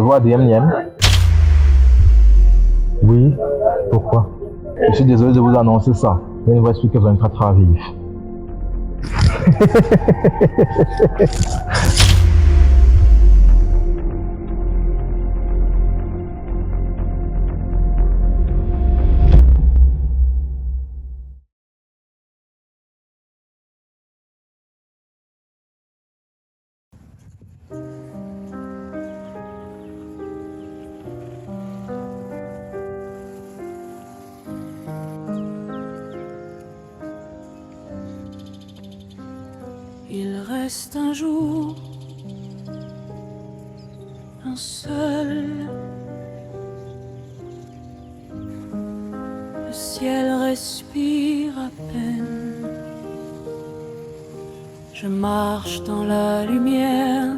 Bonjour ADM. Oui, pourquoi? Je suis désolé de vous annoncer ça. Il ne vous reste plus que 24 heures à vivre. Il reste un jour, un seul. Le ciel respire à peine. Je marche dans la lumière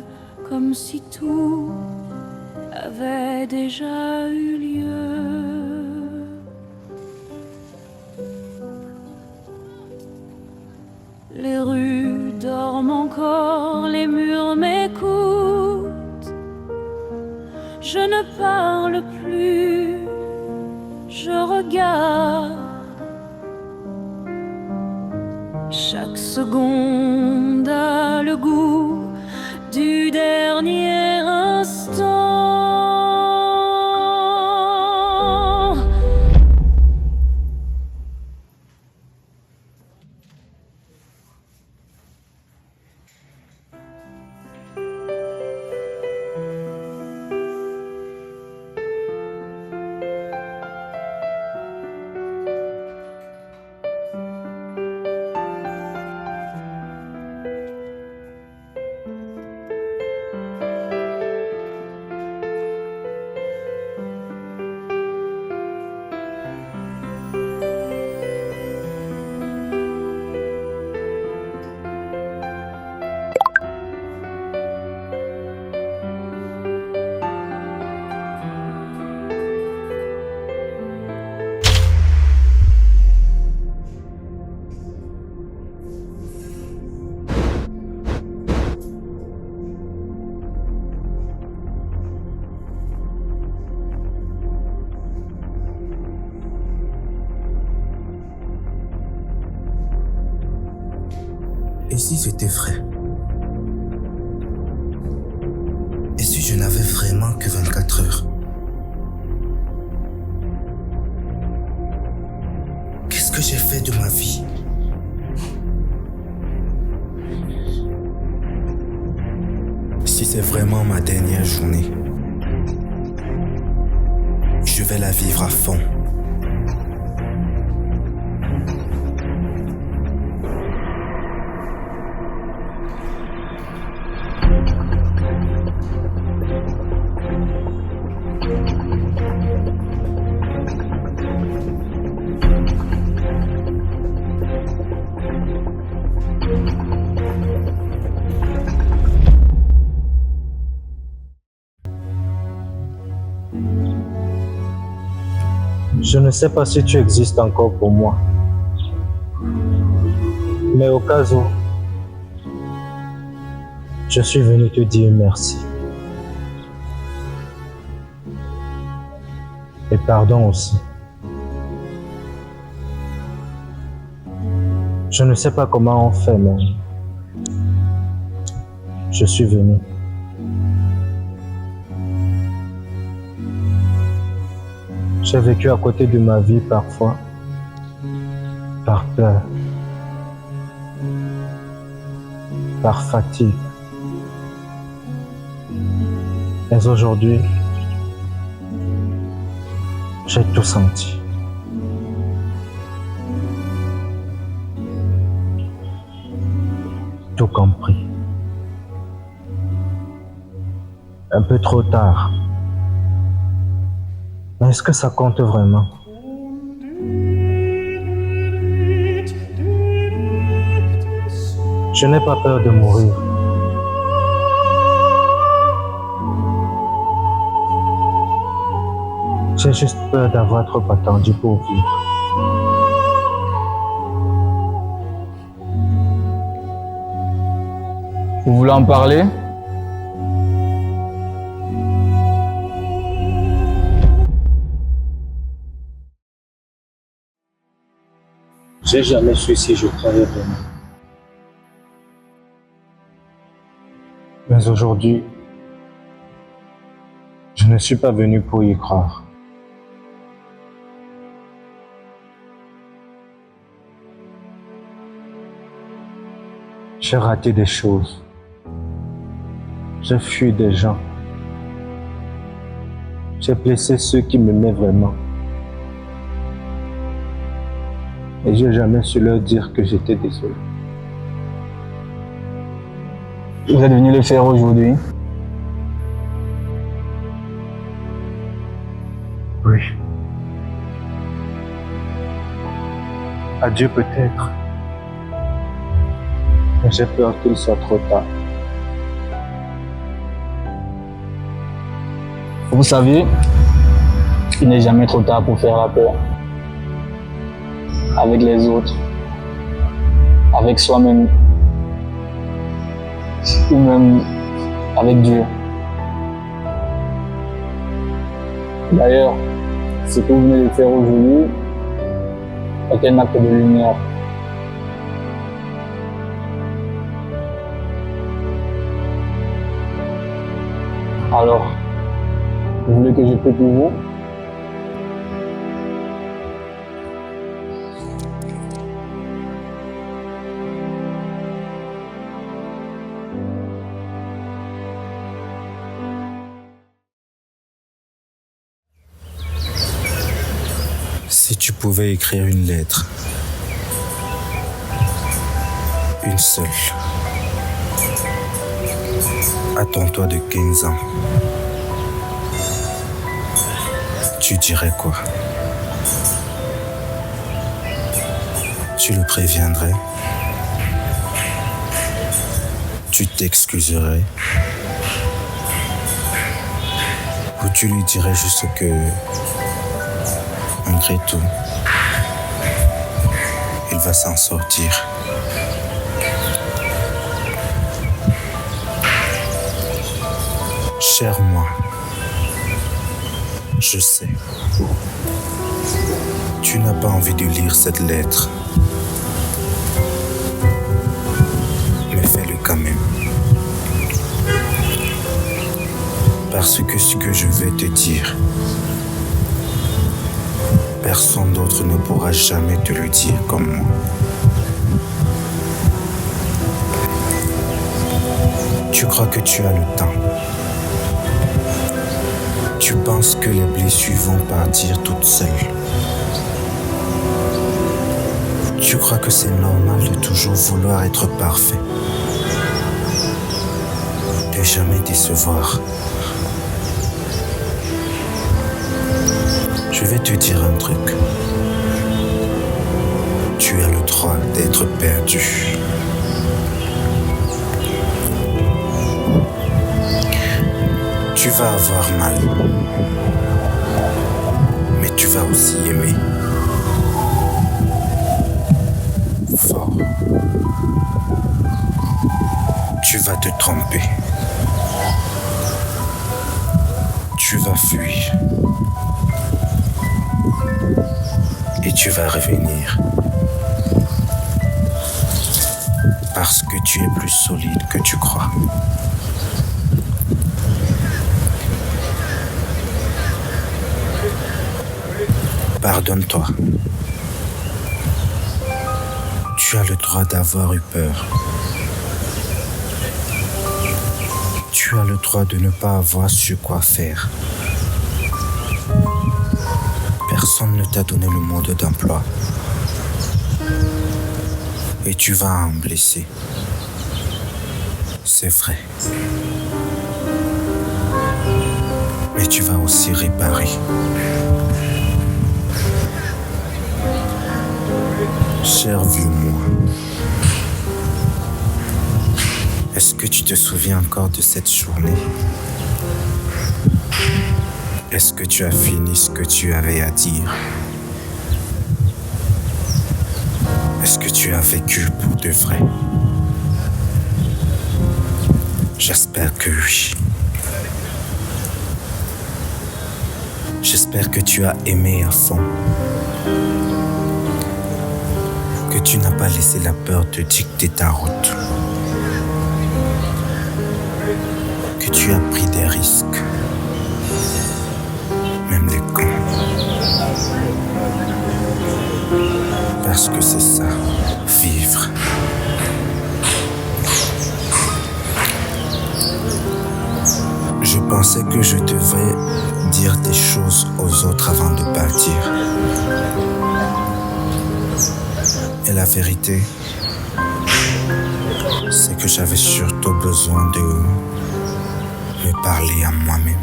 comme si tout avait déjà eu lieu. Les rues dorment encore, les murs m'écoutent. Je ne parle plus, je regarde. Chaque seconde a le goût du dernier instant. Et si c'était vrai? Et si je n'avais vraiment que 24 heures? Qu'est-ce que j'ai fait de ma vie? Si c'est vraiment ma dernière journée, je vais la vivre à fond. Je ne sais pas si tu existes encore pour moi. Mais au cas où, je suis venu te dire merci. Et pardon aussi. Je ne sais pas comment on fait, mais je suis venu. J'ai vécu à côté de ma vie parfois, par peur, par fatigue. Mais aujourd'hui, j'ai tout senti. Tout compris. Un peu trop tard. Mais est-ce que ça compte vraiment? Je n'ai pas peur de mourir. J'ai juste peur d'avoir trop attendu pour vivre. Vous voulez en parler? J'ai jamais su si je croyais vraiment. Mais aujourd'hui, je ne suis pas venu pour y croire. J'ai raté des choses. J'ai fui des gens. J'ai blessé ceux qui m'aimaient vraiment. Et j'ai jamais su leur dire que j'étais désolé. Vous êtes venu le faire aujourd'hui? Oui. Adieu peut-être. Mais j'ai peur qu'il soit trop tard. Vous savez, il n'est jamais trop tard pour faire la paix. Avec les autres, avec soi-même, ou même avec Dieu. D'ailleurs, ce que vous venez de faire aujourd'hui est un acte de lumière. Alors, vous voulez que je prie pour vous? Si tu pouvais écrire une lettre, une seule, à ton toi de 15 ans, tu dirais quoi? Tu le préviendrais? Tu t'excuserais? Ou tu lui dirais juste que, malgré tout, il va s'en sortir? Cher moi, je sais, tu n'as pas envie de lire cette lettre, mais fais-le quand même. Parce que ce que je vais te dire, personne d'autre ne pourra jamais te le dire comme moi. Tu crois que tu as le temps. Tu penses que les blessures vont partir toutes seules. Tu crois que c'est normal de toujours vouloir être parfait, de jamais décevoir. Je vais te dire un truc. Tu as le droit d'être perdu. Tu vas avoir mal, mais tu vas aussi aimer. Fort. Tu vas te tromper. Tu vas fuir. Et tu vas revenir. Parce que tu es plus solide que tu crois. Pardonne-toi. Tu as le droit d'avoir eu peur. Tu as le droit de ne pas avoir su quoi faire. Personne ne t'a donné le mode d'emploi. Et tu vas en blesser. C'est vrai. Mais tu vas aussi réparer. Cher vieux moi, est-ce que tu te souviens encore de cette journée? Est-ce que tu as fini ce que tu avais à dire? Est-ce que tu as vécu pour de vrai? J'espère que oui. J'espère que tu as aimé à fond. Tu n'as pas laissé la peur te dicter ta route. Que tu as pris des risques. Même les cons. Parce que c'est ça, vivre. Je pensais que je devais dire des choses aux autres avant de partir. Et la vérité, c'est que j'avais surtout besoin de me parler à moi-même.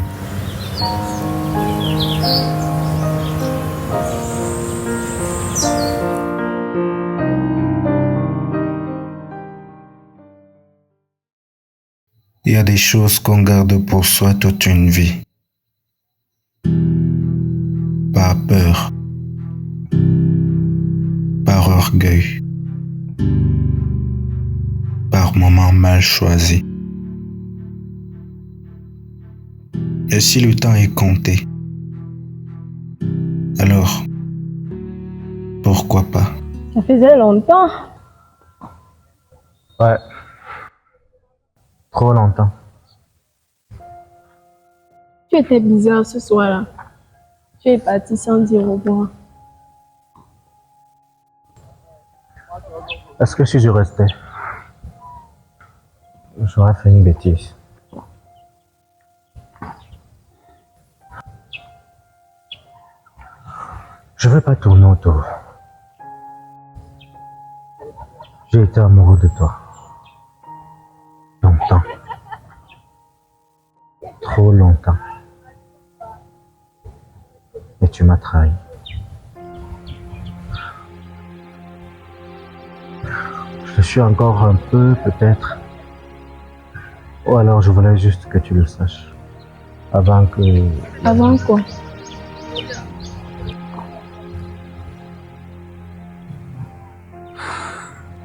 Il y a des choses qu'on garde pour soi toute une vie. Par peur, par orgueil, par moments mal choisis. Et si le temps est compté, alors pourquoi pas? Ça faisait longtemps. Ouais. Trop longtemps. Tu étais bizarre ce soir-là. Tu es parti sans dire au revoir. Est-ce que si je restais, j'aurais fait une bêtise? Je vais pas tourner autour. J'ai été amoureux de toi. Longtemps. Trop longtemps. Et tu m'as trahi. Je suis encore un peu, peut-être. Ou alors je voulais juste que tu le saches. Avant que... Avant quoi?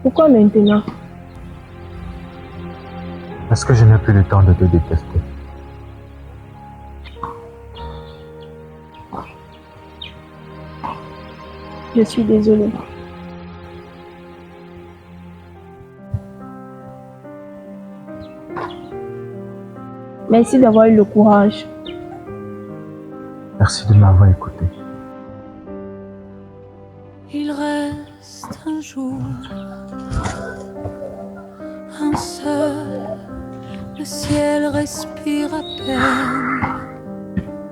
Pourquoi maintenant? Parce que je n'ai plus le temps de te détester. Je suis désolée. Merci d'avoir eu le courage. Merci de m'avoir écouté. Il reste un jour, un seul, le ciel respire à peine.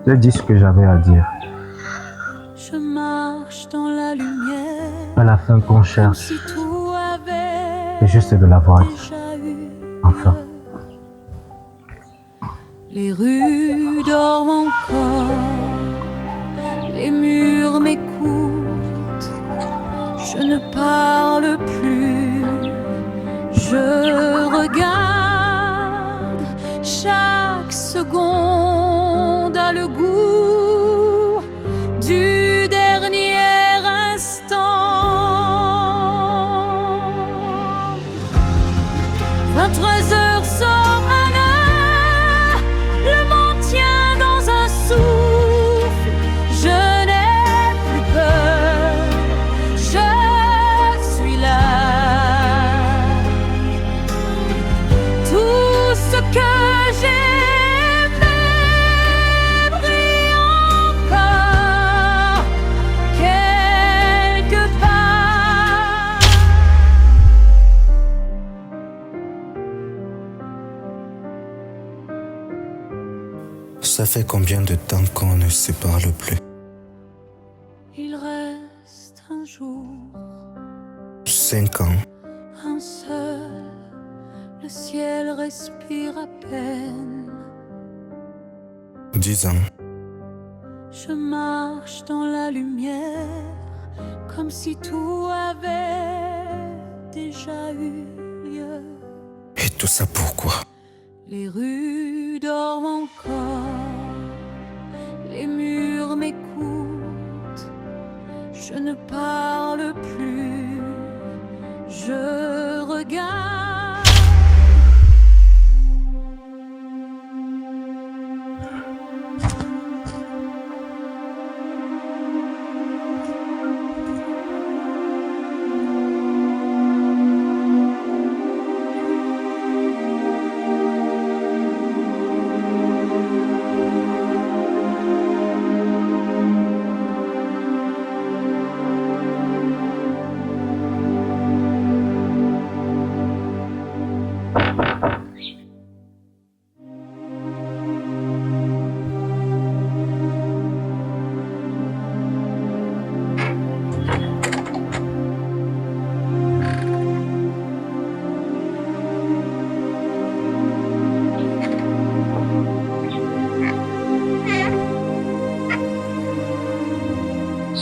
J'ai dit ce que j'avais à dire. Je marche dans la lumière, À la fin qu'on comme cherche, si tout avait c'est juste de l'avoir dit. déjà eu Enfin. lieu. Les rues dorment encore, les murs m'écoutent. Je ne parle plus, je regarde. Chaque seconde a le goût du dernier instant. 23h sort un heure, le monde tient dans un souffle. Je n'ai plus peur, je suis là. Tout ce que j'aimais brille encore quelque part. Ça fait combien de temps qu'on ne se parle plus? Il reste un jour, 5 ans. un seul, le ciel respire à peine. 10 ans. Je marche dans la lumière, comme si tout avait déjà eu lieu. Et tout ça pourquoi? Les rues dorment encore, les murs m'écoutent. Je ne parle plus, je regarde.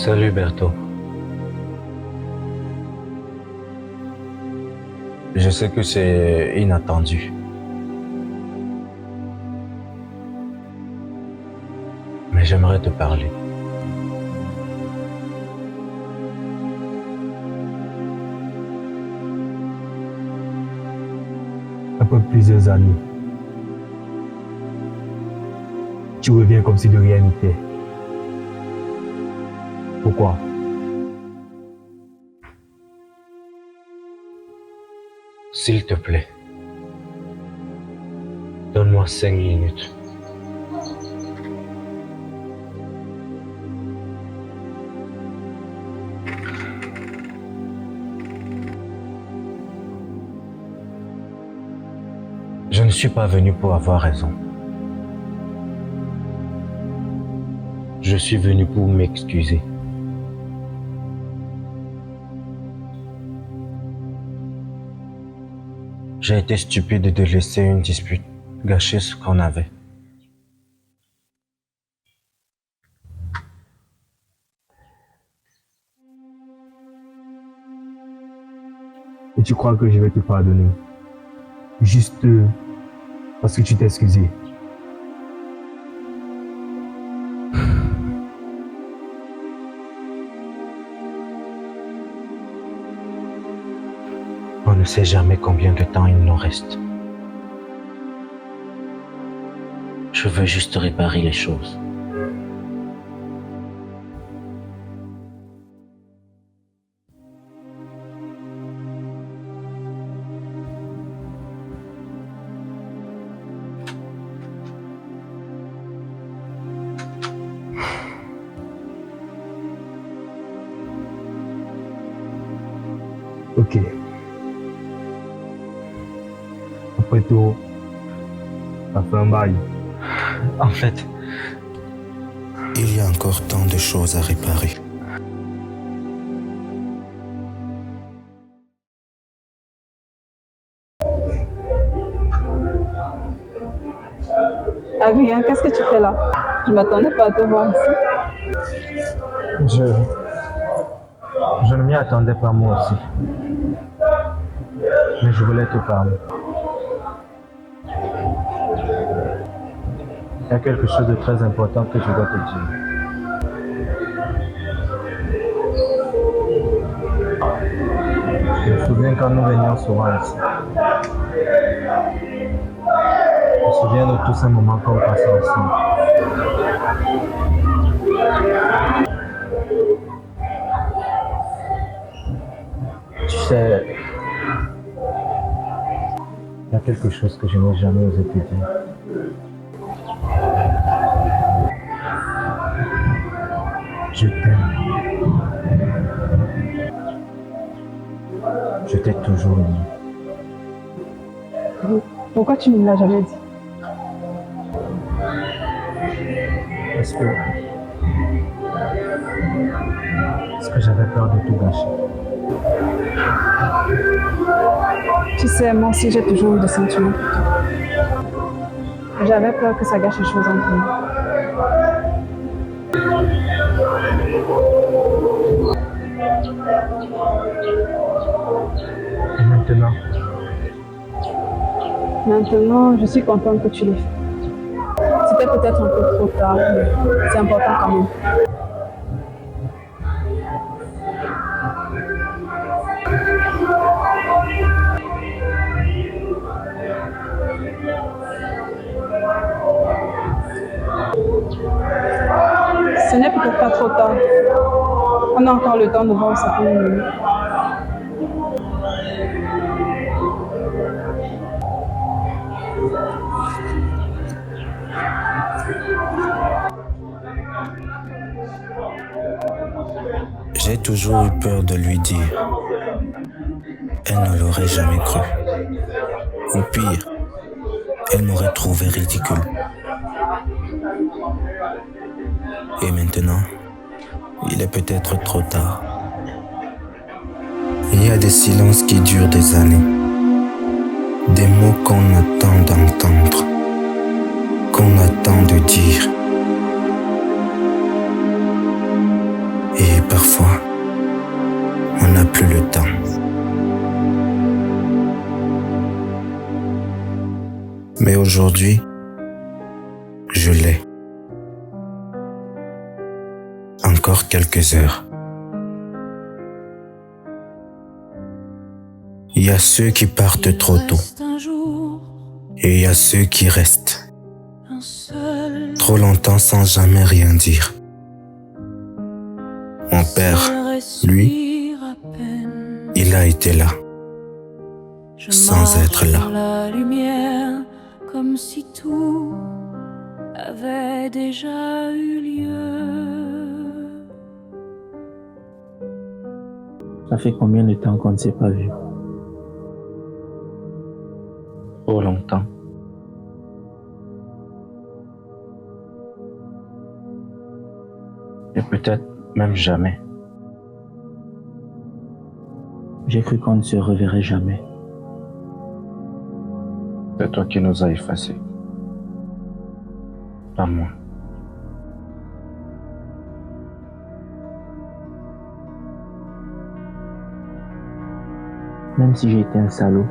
Salut Berthaud. Je sais que c'est inattendu. Mais j'aimerais te parler. Après plusieurs années, tu reviens comme si de rien n'était. Pourquoi? S'il te plaît, donne-moi 5 minutes. Je ne suis pas venu pour avoir raison. Je suis venu pour m'excuser. J'ai été stupide de laisser une dispute gâcher ce qu'on avait. Et tu crois que je vais te pardonner? Juste parce que tu t'es excusé. On ne sait jamais combien de temps il nous reste. Je veux juste réparer les choses. Ok. Après tout, ça fait un bail. En fait, Il y a encore tant de choses à réparer. Adrien, qu'est-ce que tu fais là? Je m'attendais pas à te voir ici. je ne m'y attendais pas moi aussi. Mais je voulais te parler. Il y a quelque chose de très important que je dois te dire. Je me souviens quand nous venions souvent ici. Je me souviens de tous ces moments qu'on passait ensemble. Tu sais, il y a quelque chose que je n'ai jamais osé te dire. Je t'aime. Je t'ai toujours aimé. Pourquoi tu ne me l'as jamais dit? Parce que j'avais peur de tout gâcher. Tu sais, moi aussi j'ai toujours eu des sentiments pour toi. J'avais peur que ça gâche les choses entre nous. Et maintenant, Maintenant, je suis contente que tu l'aies fait. C'était peut-être un peu trop tard, mais c'est important quand même. Ce n'est peut-être pas trop tard. On a encore le temps de voir ça pour nous. J'ai toujours eu peur de lui dire. Elle ne l'aurait jamais cru. Ou pire, elle m'aurait trouvé ridicule. Et maintenant, il est peut-être trop tard. Il y a des silences qui durent des années. Des mots qu'on attend d'entendre, qu'on attend de dire. Et Parfois, on n'a plus le temps. Mais aujourd'hui, je l'ai. Encore quelques heures. Il y a ceux qui partent trop tôt. Et il y a ceux qui restent trop longtemps sans jamais rien dire. Mon père, lui, il a été là, sans être là. La lumière, comme si tout avait déjà eu lieu. Ça fait combien de temps qu'on ne s'est pas vu? Trop longtemps. Et peut-être même jamais. J'ai cru qu'on ne se reverrait jamais. C'est toi qui nous as effacés. Pas moi. Même si j'ai été un salaud,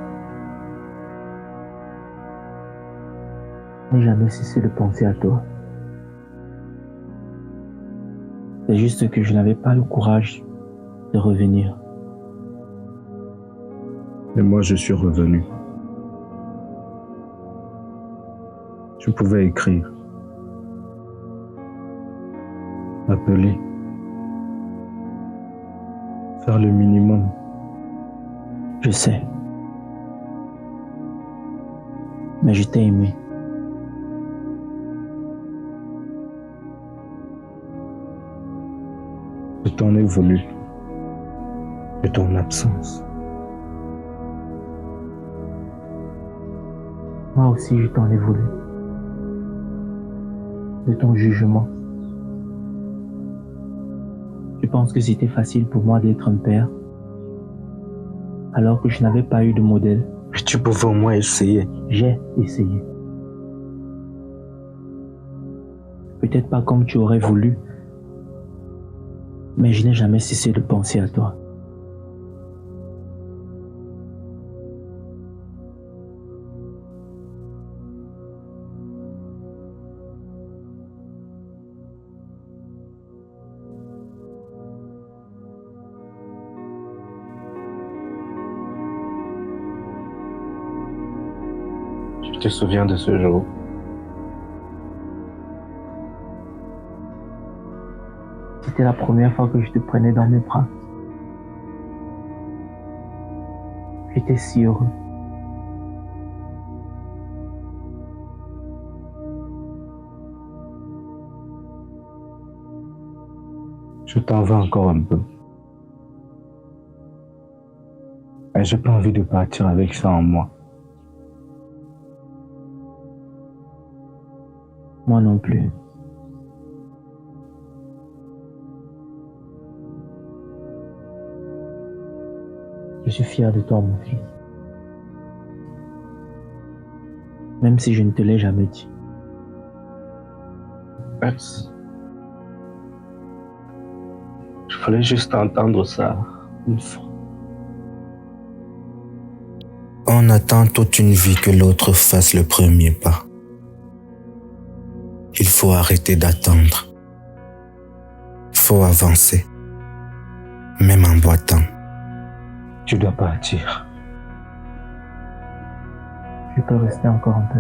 je n'ai jamais cessé de penser à toi. C'est juste que je n'avais pas le courage de revenir. Et moi, je suis revenu. Je pouvais écrire, appeler, faire le minimum. Je sais. Mais je t'ai aimé. Je t'en ai voulu de ton absence. Moi aussi, je t'en ai voulu. De ton jugement. Je pense que c'était facile pour moi d'être un père, alors que je n'avais pas eu de modèle. Mais tu pouvais au moins essayer. J'ai essayé. Peut-être pas comme tu aurais voulu, mais je n'ai jamais cessé de penser à toi. Tu te souviens de ce jour? C'était la première fois que je te prenais dans mes bras. J'étais si heureux. Je t'en veux encore un peu. Mais j'ai pas envie de partir avec ça en moi. Moi non plus. Je suis fier de toi, mon fils. Même si je ne te l'ai jamais dit. Merci. Je voulais juste entendre ça une fois. On attend toute une vie que l'autre fasse le premier pas. Il faut arrêter d'attendre. Il faut avancer. Même en boitant. Tu dois partir. Je peux rester encore un peu.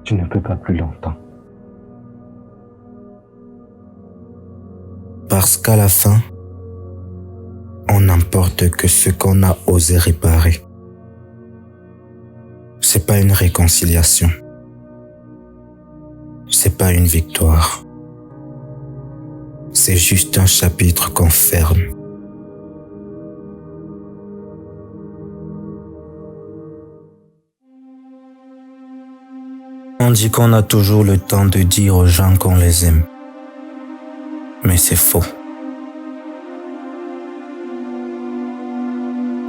Tu ne peux pas plus longtemps. Parce qu'à la fin, on n'emporte que ce qu'on a osé réparer. C'est pas une réconciliation. C'est pas une victoire. C'est juste un chapitre qu'on ferme. On dit qu'on a toujours le temps de dire aux gens qu'on les aime. Mais c'est faux.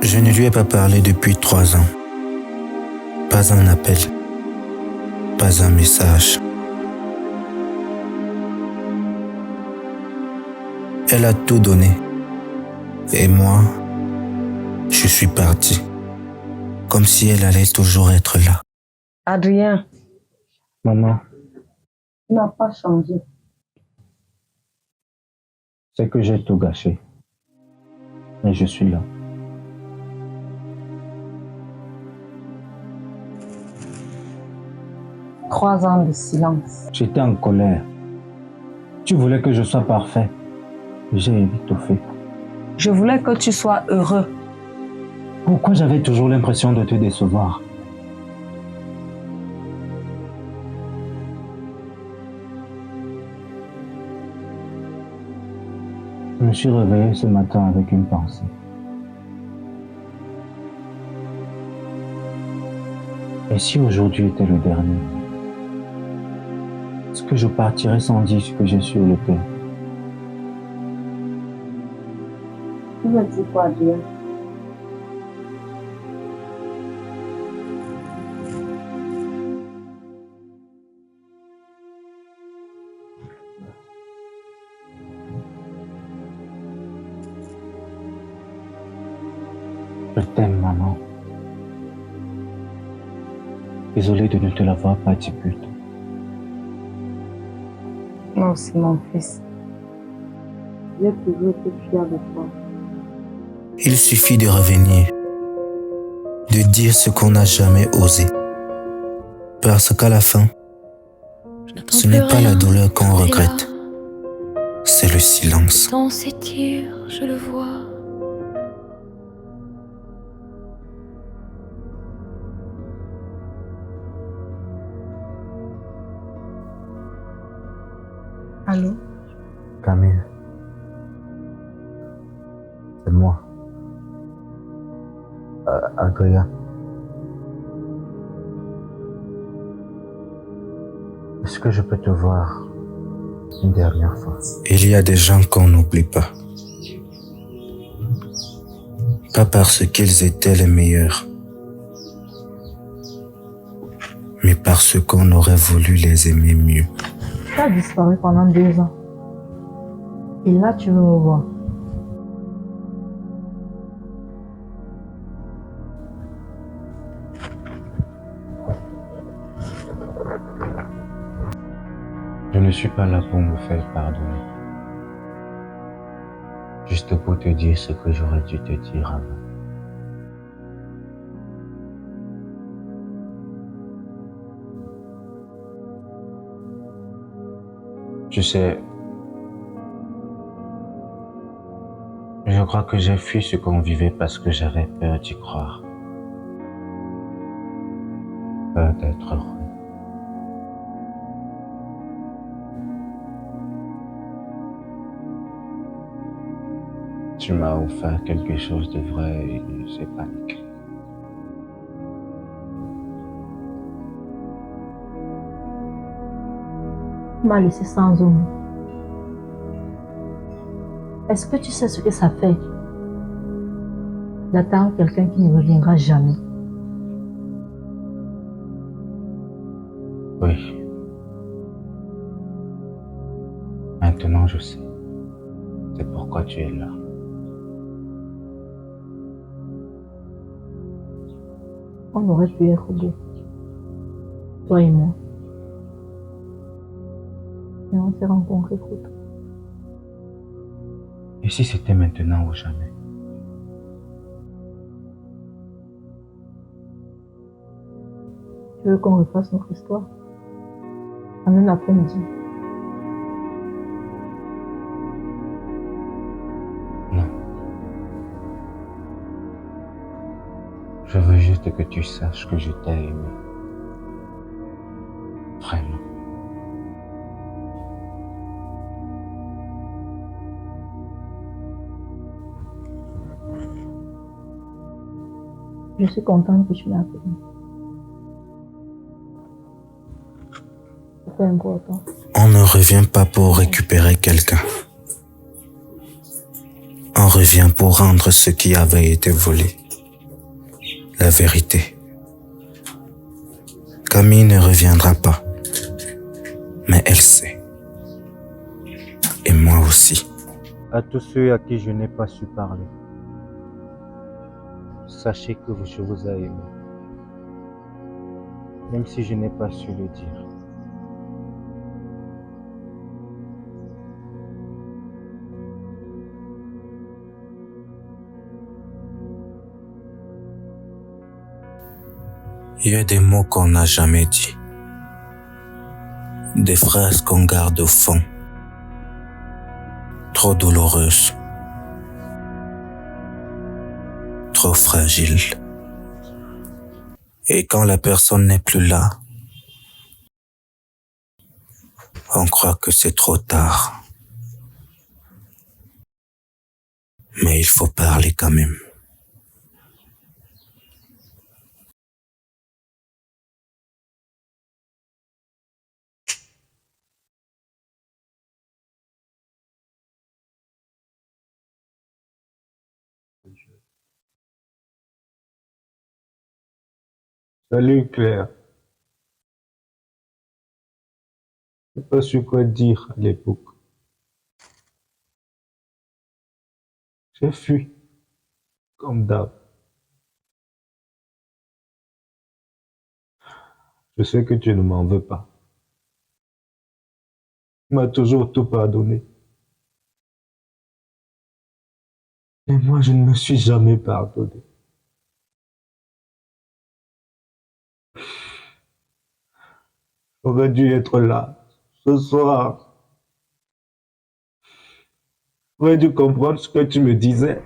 Je ne lui ai pas parlé depuis 3 ans. Pas un appel. Pas un message. Elle a tout donné. Et moi, je suis parti. Comme si elle allait toujours être là. Adrien, Maman, tu n'as pas changé. c'est que j'ai tout gâché. Mais je suis là. 3 ans de silence. J'étais en colère. Tu voulais que je sois parfait. J'ai étoffé. Je voulais que tu sois heureux. Pourquoi j'avais toujours l'impression de te décevoir? Je me suis réveillé ce matin avec une pensée. Et si aujourd'hui était le dernier? Est-ce que je partirais sans dire ce que j'ai sur le cœur? Tu veux dire quoi, Adrien? Je t'aime, maman. Désolé de ne te l'avoir pas dit plus tôt. Moi aussi, mon fils. J'ai toujours été fière de toi. Il suffit de revenir, de dire ce qu'on n'a jamais osé. Parce qu'à la fin, ce n'est pas la douleur qu'on regrette, c'est le silence. Le temps s'étire, je le vois. Allô? Camille, c'est moi. Adrien. Est-ce que je peux te voir une dernière fois? Il y a des gens qu'on n'oublie pas. Pas parce qu'ils étaient les meilleurs, mais parce qu'on aurait voulu les aimer mieux. Tu as disparu pendant 2 ans. Et là, tu veux me voir. Je ne suis pas là pour me faire pardonner. Juste pour te dire ce que j'aurais dû te dire avant. Tu sais, je crois que j'ai fui ce qu'on vivait parce que j'avais peur d'y croire. Peur d'être heureux. Tu m'as offert quelque chose de vrai et j'ai paniqué. Tu m'as laissé sans homme. Est-ce que tu sais ce que ça fait d'attendre quelqu'un qui ne reviendra jamais? Oui. Maintenant, je sais. C'est pourquoi tu es là. On aurait pu être beau. Toi et moi. Et on s'est rencontrés trop tôt. Et si c'était maintenant ou jamais? Tu veux qu'on refasse notre histoire? En un après-midi. Non. Je veux juste que tu saches que je t'ai aimé. Vraiment. Je suis contente que tu m'aies appelé. C'était important. On ne revient pas pour récupérer quelqu'un. On revient pour rendre ce qui avait été volé. La vérité. Camille ne reviendra pas. Mais elle sait. Et moi aussi. À tous ceux à qui je n'ai pas su parler, sachez que je vous ai aimé, même si je n'ai pas su le dire. Il y a des mots qu'on n'a jamais dit, des phrases qu'on garde au fond, trop douloureuses, trop fragiles. Et quand la personne n'est plus là, on croit que c'est trop tard. Mais il faut parler quand même. Salut Claire. Je n'ai pas su quoi dire à l'époque. J'ai fui, comme d'hab. Je sais que tu ne m'en veux pas. Tu m'as toujours tout pardonné. Et moi, je ne me suis jamais pardonné. J'aurais dû être là, ce soir. J'aurais dû comprendre ce que tu me disais.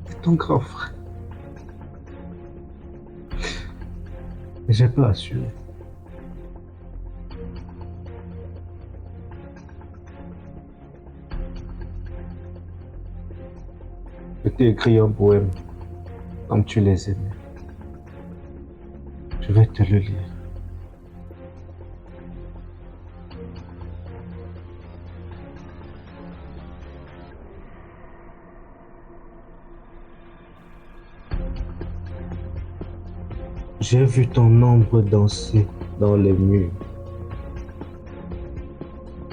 C'est ton grand frère. Mais j'ai pas assuré. Je t'ai écrit un poème, comme tu les aimais. Je vais te le lire. J'ai vu ton ombre danser dans les murs.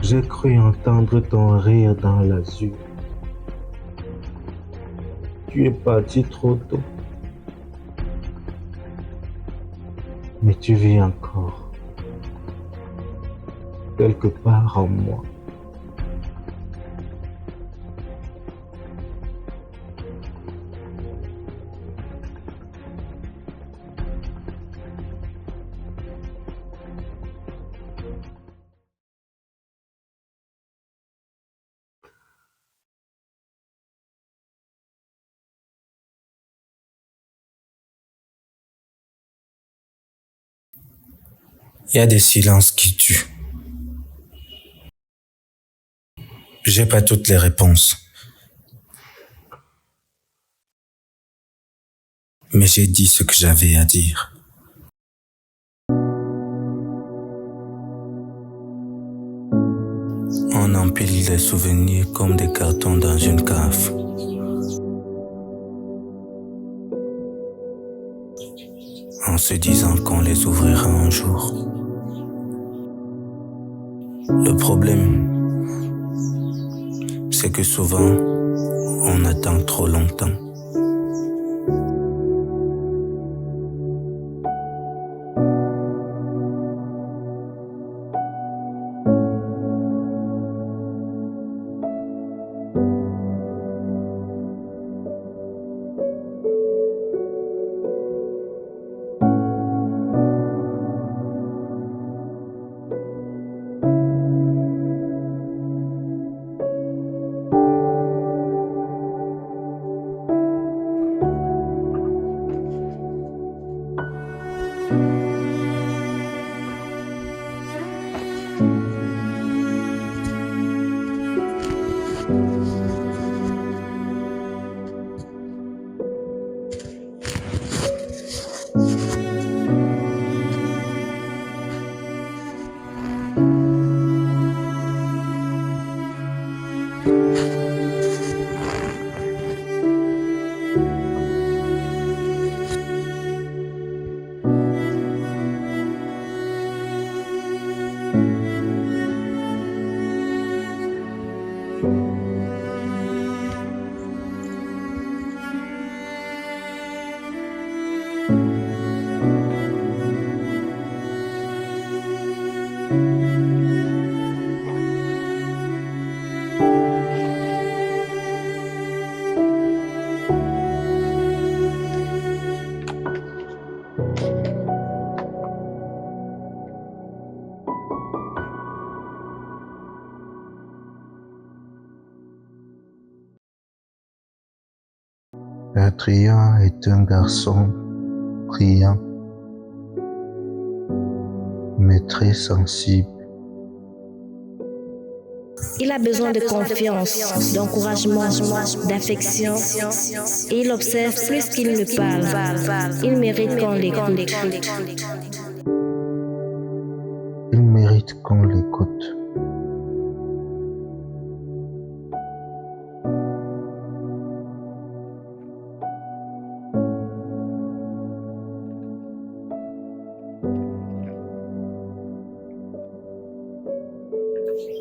J'ai cru entendre ton rire dans l'azur. Tu es parti trop tôt. Mais tu vis encore, quelque part en moi. Il y a des silences qui tuent. J'ai pas toutes les réponses. Mais j'ai dit ce que j'avais à dire. On empile les souvenirs comme des cartons dans une cave. En se disant qu'on les ouvrira un jour. Le problème, c'est que souvent, on attend trop longtemps. Adrien est un garçon brillant, mais très sensible. Il a besoin de confiance, d'encouragement, d'affection. Et il observe plus qu'il ne parle. Il mérite qu'on l'écoute. Il mérite qu'on l'écoute.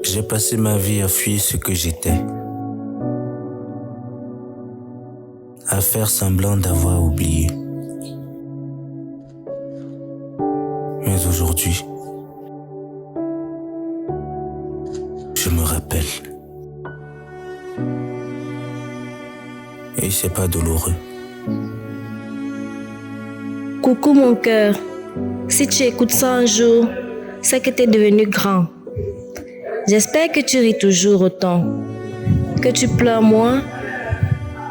J'ai passé ma vie à fuir ce que j'étais, à faire semblant d'avoir oublié. Mais aujourd'hui, je me rappelle. Et c'est pas douloureux. Coucou mon cœur, si tu écoutes ça un jour, c'est que tu es devenu grand. J'espère que tu ris toujours autant, que tu pleures moins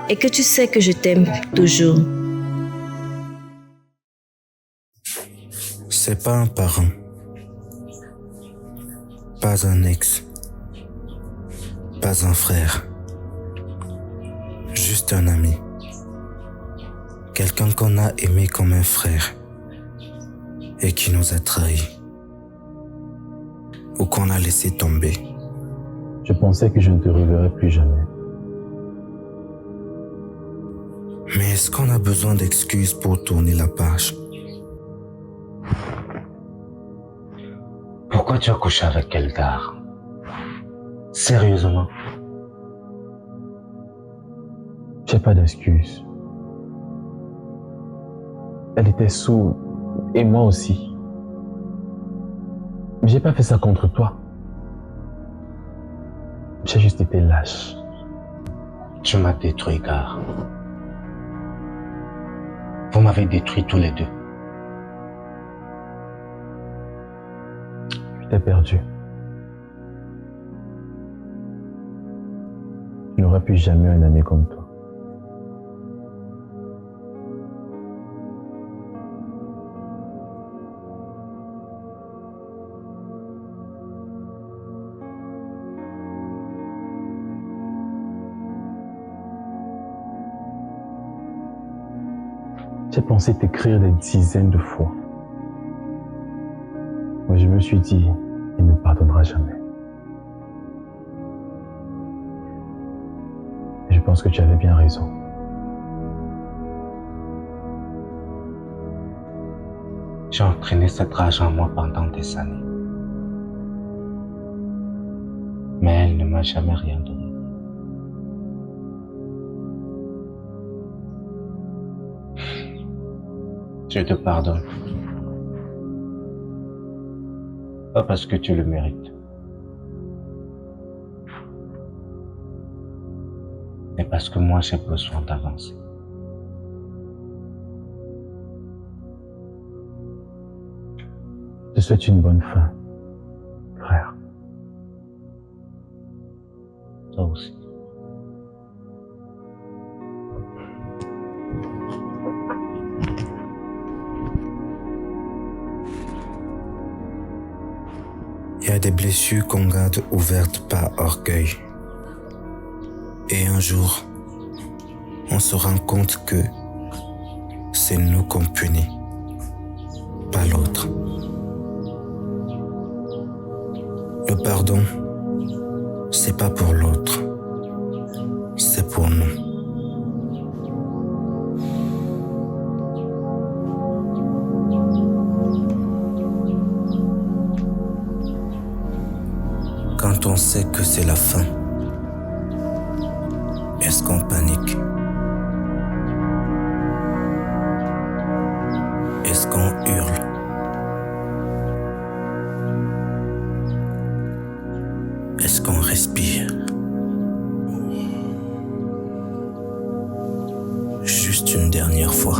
et que tu sais que je t'aime toujours. C'est pas un parent, pas un ex, pas un frère, juste un ami. Quelqu'un qu'on a aimé comme un frère et qui nous a trahis. Ou qu'on a laissé tomber. Je pensais que je ne te reverrais plus jamais. Mais est-ce qu'on a besoin d'excuses pour tourner la page? Pourquoi tu as couché avec Eldar? Sérieusement? J'ai pas d'excuses. Elle était sourde, et moi aussi. Mais j'ai pas fait ça contre toi. J'ai juste été lâche. Tu m'as détruit, Gar. Vous m'avez détruit tous les deux. Je t'ai perdu. Je n'aurais plus jamais un ami comme toi. J'ai pensé t'écrire des dizaines de fois. Mais je me suis dit, il ne pardonnera jamais. Et je pense que tu avais bien raison. J'ai entraîné cette rage en moi pendant des années. Mais elle ne m'a jamais rien donné. Je te pardonne. Pas parce que tu le mérites. Mais parce que moi j'ai besoin d'avancer. Je te souhaite une bonne fin, frère. Toi aussi. Il y a des blessures qu'on garde ouvertes par orgueil. Et un jour, on se rend compte que c'est nous qu'on punit, pas l'autre. Le pardon, c'est pas pour l'autre, c'est pour nous. Quand on sait que c'est la fin, est-ce qu'on panique? Est-ce qu'on hurle? Est-ce qu'on respire? Juste une dernière fois.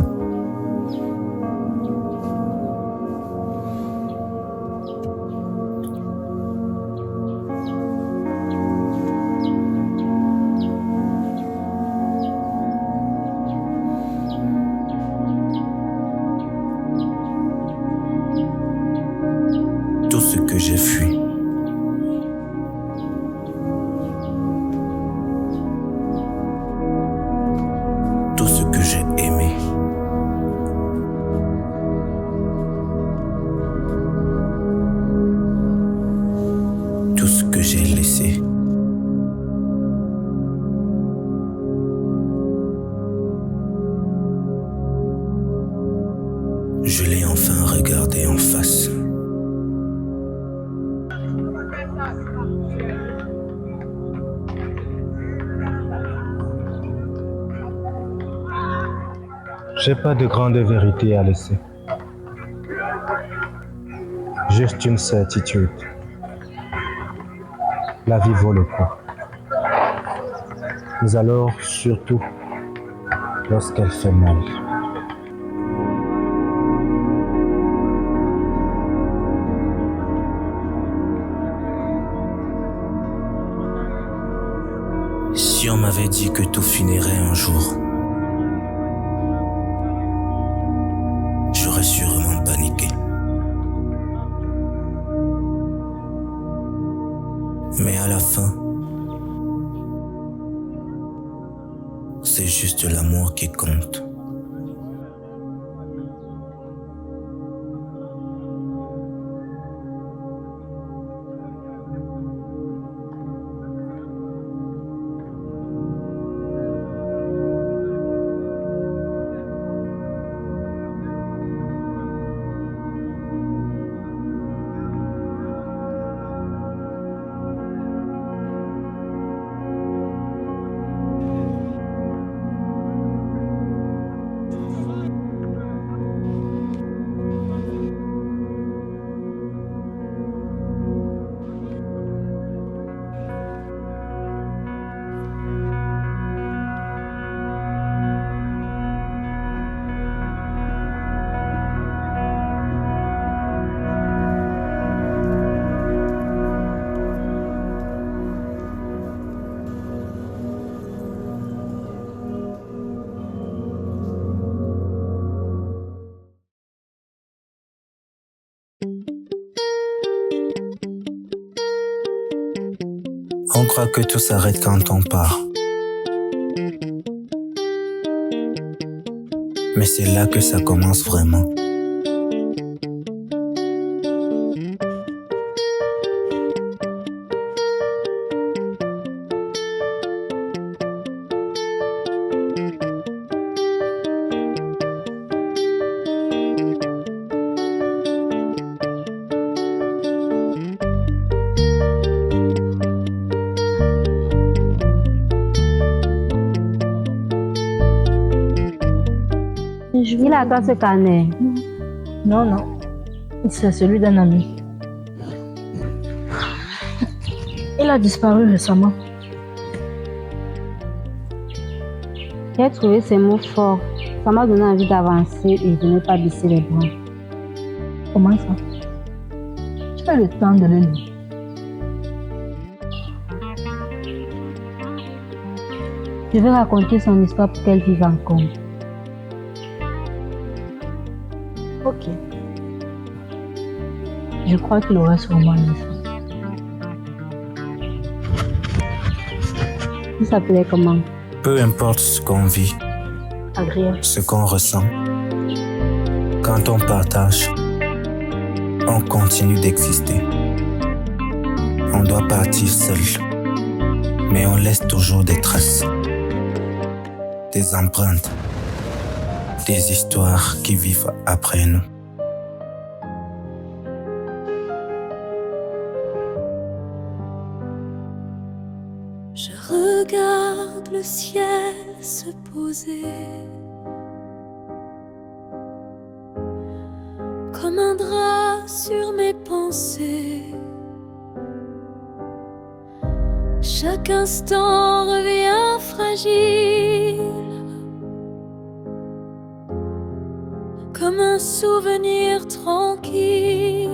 j'ai fui. Tout ce que j'ai aimé. Tout ce que j'ai laissé. Je l'ai enfin regardé en face. J'ai pas de grande vérité à laisser. Juste une certitude. La vie vaut le coup. Mais alors, surtout, lorsqu'elle fait mal. Si on m'avait dit que tout finirait un jour, j'aurais sûrement paniqué. Mais à la fin, c'est juste l'amour qui compte. On croit que tout s'arrête quand on part. Mais c'est là que ça commence vraiment. Il a toi ce carnet? Non, non. C'est celui d'un ami. Il a disparu récemment. J'ai trouvé ces mots forts. Ça m'a donné envie d'avancer et de ne pas baisser les bras. Comment ça? Tu as le temps de le lire. Je vais raconter son histoire pour qu'elle vive encore. Ok. Je crois qu'il aurait sûrement aimé ça. Il s'appelait comment? Peu importe ce qu'on vit, Agréable. ce qu'on ressent, quand on partage, on continue d'exister. On doit partir seul, mais on laisse toujours des traces, des empreintes, des histoires qui vivent après nous. Je regarde le ciel se poser comme un drap sur mes pensées. Chaque instant revient fragile, comme un souvenir tranquille.